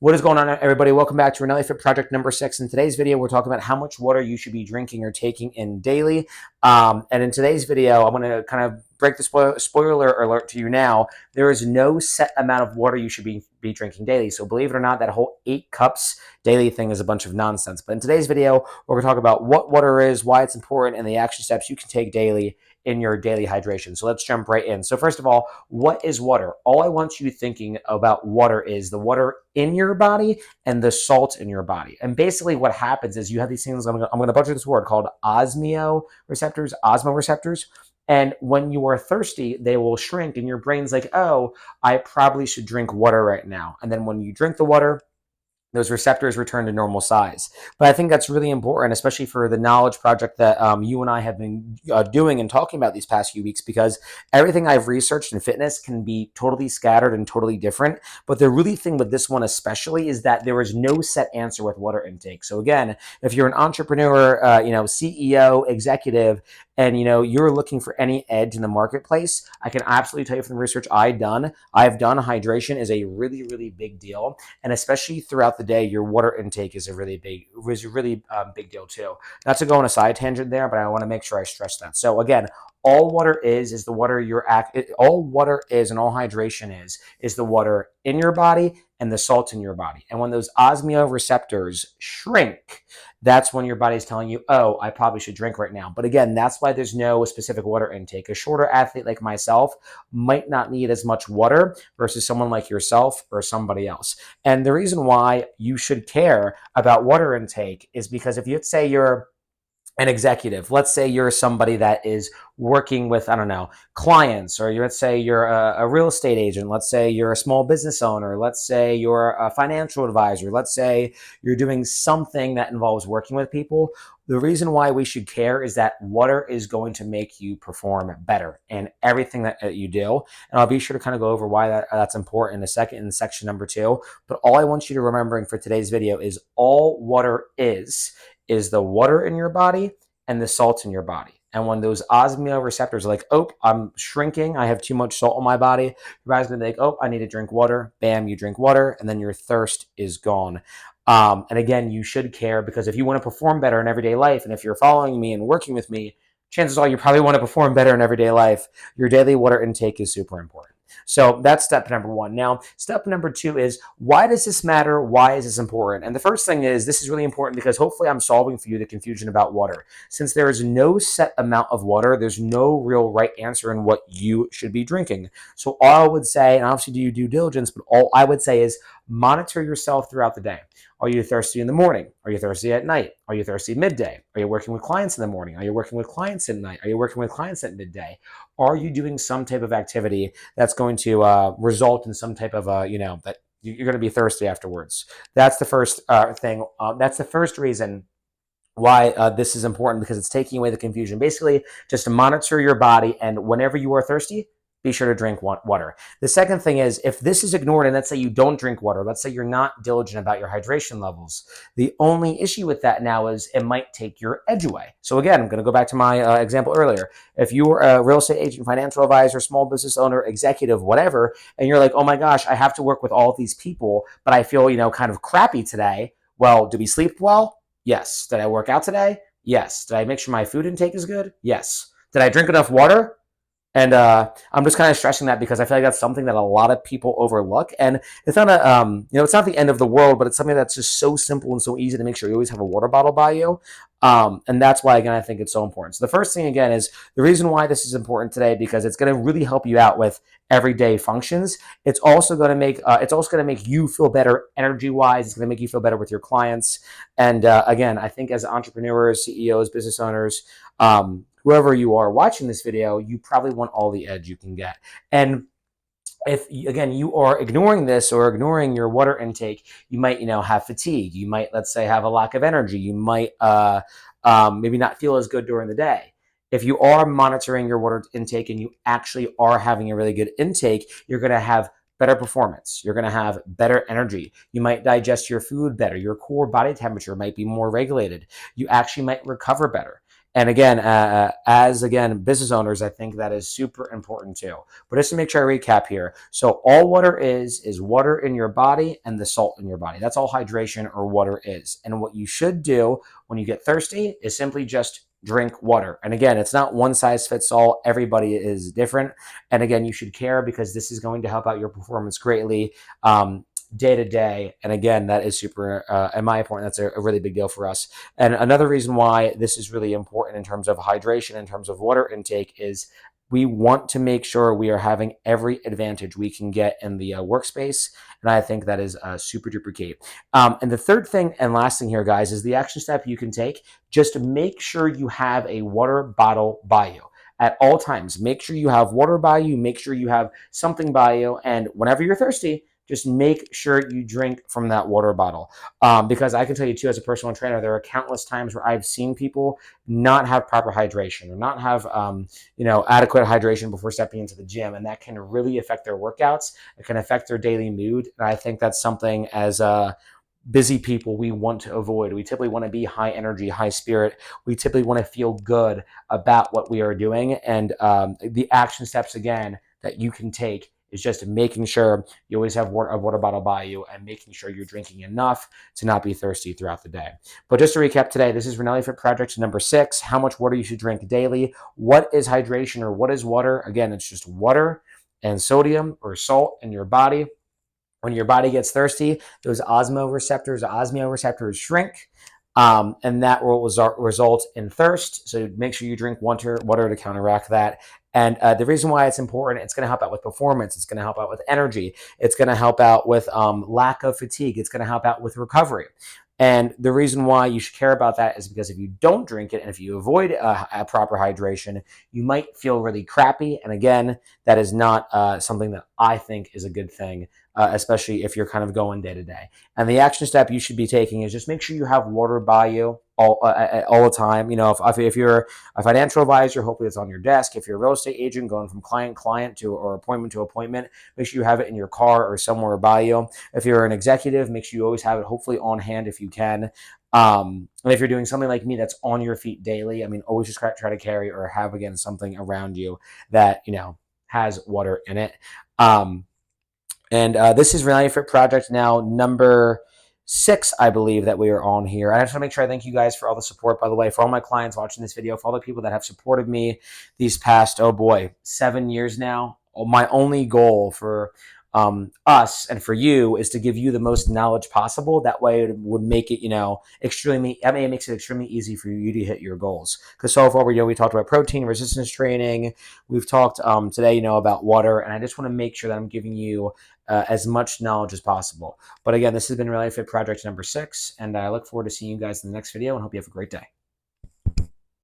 What is going on, everybody? Welcome back to RanelliFit project number 6. In today's video, we're talking about how much water you should be drinking or taking in daily. And in today's video, I'm going to kind of break the spoiler alert to you now. There is no set amount of water you should be drinking daily. So believe it or not, that whole 8 cups daily thing is a bunch of nonsense. But in today's video, we're going to talk about what water is, why it's important, and the action steps you can take daily in your daily hydration. So let's jump right in. So first of all, what is water? All I want you thinking about water is the water in your body and the salt in your body. And basically what happens is you have these things, I'm going to butcher this word, called osmoreceptors. And when you are thirsty, they will shrink and your brain's like, oh, I probably should drink water right now. And then when you drink the water, those receptors return to normal size. But I think that's really important, especially for the knowledge project that you and I have been doing and talking about these past few weeks, because everything I've researched in fitness can be totally scattered and totally different. But the really thing with this one especially is that there is no set answer with water intake. So again, if you're an entrepreneur, CEO, executive, and you're looking for any edge in the marketplace, I can absolutely tell you from the research I've done, hydration is a really, really big deal. And especially throughout the day, your water intake is a really big deal too. Not to go on a side tangent there, but I want to make sure I stress that. So again, all water is the water all water is and all hydration is the water in your body and the salt in your body. And when those osmoreceptors shrink, that's when your body's telling you, oh, I probably should drink right now. But again, that's why there's no specific water intake. A shorter athlete like myself might not need as much water versus someone like yourself or somebody else. And the reason why you should care about water intake is because if you say you're an executive, let's say you're somebody that is working with, I don't know, clients, or let's say you're a real estate agent, let's say you're a small business owner, let's say you're a financial advisor, let's say you're doing something that involves working with people. The reason why we should care is that water is going to make you perform better in everything that you do. And I'll be sure to kind of go over why that's important in a second in section number 2. But all I want you to remember for today's video is all water is the water in your body and the salt in your body. And when those osmoreceptors are like, oh, I'm shrinking, I have too much salt in my body, your body's going to be like, oh, I need to drink water. Bam, you drink water, and then your thirst is gone. And again, you should care, because if you want to perform better in everyday life, and if you're following me and working with me, chances are you probably want to perform better in everyday life. Your daily water intake is super important. So that's step number 1. Now, step number 2 is, why does this matter? Why is this important? And the first thing is, this is really important because hopefully I'm solving for you the confusion about water. Since there is no set amount of water, there's no real right answer in what you should be drinking. So all I would say, and obviously do your due diligence, but all I would say is monitor yourself throughout the day. Are you thirsty in the morning? Are you thirsty at night? Are you thirsty midday? Are you working with clients in the morning? Are you working with clients at night? Are you working with clients at midday? Are you doing some type of activity that's going to result in some type of, that you're going to be thirsty afterwards? That's the first thing. That's the first reason why this is important, because it's taking away the confusion. Basically, just to monitor your body, and whenever you are thirsty, be sure to drink water. The second thing is, if this is ignored, and let's say you don't drink water, let's say you're not diligent about your hydration levels, the only issue with that now is it might take your edge away. So again, I'm going to go back to my example earlier. If you're a real estate agent, financial advisor, small business owner, executive, whatever, and you're like, oh my gosh, I have to work with all of these people, but I feel, kind of crappy today. Well, did we sleep well? Yes. Did I work out today? Yes. Did I make sure my food intake is good? Yes. Did I drink enough water? And I'm just kind of stressing that because I feel like that's something that a lot of people overlook. And it's not it's not the end of the world, but it's something that's just so simple and so easy to make sure you always have a water bottle by you. And that's why, again, I think it's so important. So the first thing, again, is the reason why this is important today, because it's going to really help you out with everyday functions. It's also going to make you feel better energy-wise. It's going to make you feel better with your clients. And again, I think as entrepreneurs, CEOs, business owners, whoever you are watching this video, you probably want all the edge you can get. And if, again, you are ignoring this or ignoring your water intake, you might, have fatigue. You might, let's say, have a lack of energy. You might maybe not feel as good during the day. If you are monitoring your water intake and you actually are having a really good intake, you're going to have better performance. You're going to have better energy. You might digest your food better. Your core body temperature might be more regulated. You actually might recover better. And again, as again business owners, I think that is super important too. But just to make sure I recap here, so all water is water in your body and the salt in your body. That's all hydration or water is. And what you should do when you get thirsty is simply just drink water. And again, it's not one size fits all. Everybody is different. And again, you should care because this is going to help out your performance greatly. Day to day. And again, that is super, in my opinion, that's a really big deal for us. And another reason why this is really important in terms of hydration, in terms of water intake, is we want to make sure we are having every advantage we can get in the workspace. And I think that is super duper key. And the third thing and last thing here, guys, is the action step you can take. Just make sure you have a water bottle by you at all times. Make sure you have water by you. Make sure you have something by you. And whenever you're thirsty, just make sure you drink from that water bottle. Because I can tell you too, as a personal trainer, there are countless times where I've seen people not have proper hydration or not have, adequate hydration before stepping into the gym. And that can really affect their workouts. It can affect their daily mood. And I think that's something as busy people we want to avoid. We typically want to be high energy, high spirit. We typically want to feel good about what we are doing. And the action steps, again, that you can take is just making sure you always have a water bottle by you and making sure you're drinking enough to not be thirsty throughout the day. But just to recap today, this is RanelliFit project number 6, how much water you should drink daily. What is hydration or what is water? Again, it's just water and sodium or salt in your body. When your body gets thirsty, those osmoreceptors shrink, and that will result in thirst. So make sure you drink water to counteract that. And the reason why it's important, it's going to help out with performance. It's going to help out with energy. It's going to help out with lack of fatigue. It's going to help out with recovery. And the reason why you should care about that is because if you don't drink it and if you avoid a proper hydration, you might feel really crappy. And again, that is not something that I think is a good thing, especially if you're kind of going day to day. And the action step you should be taking is just make sure you have water by you all the time. If you're a financial advisor, hopefully it's on your desk. If you're a real estate agent going from client to or appointment to appointment, make sure you have it in your car or somewhere by you. If you're an executive, make sure you always have it hopefully on hand if you can. And if you're doing something like me that's on your feet daily, always just try to carry or have, again, something around you that, has water in it. And this is RanelliFit project now number 6, I believe, that we are on here. I just want to make sure I thank you guys for all the support, by the way, for all my clients watching this video, for all the people that have supported me these past, 7 years now. My only goal for us and for you is to give you the most knowledge possible. That way it would make it, it makes it extremely easy for you to hit your goals. Because so far, we talked about protein resistance training. We've talked today, about water. And I just want to make sure that I'm giving you as much knowledge as possible. But again, this has been RanelliFit project number 6. And I look forward to seeing you guys in the next video and hope you have a great day.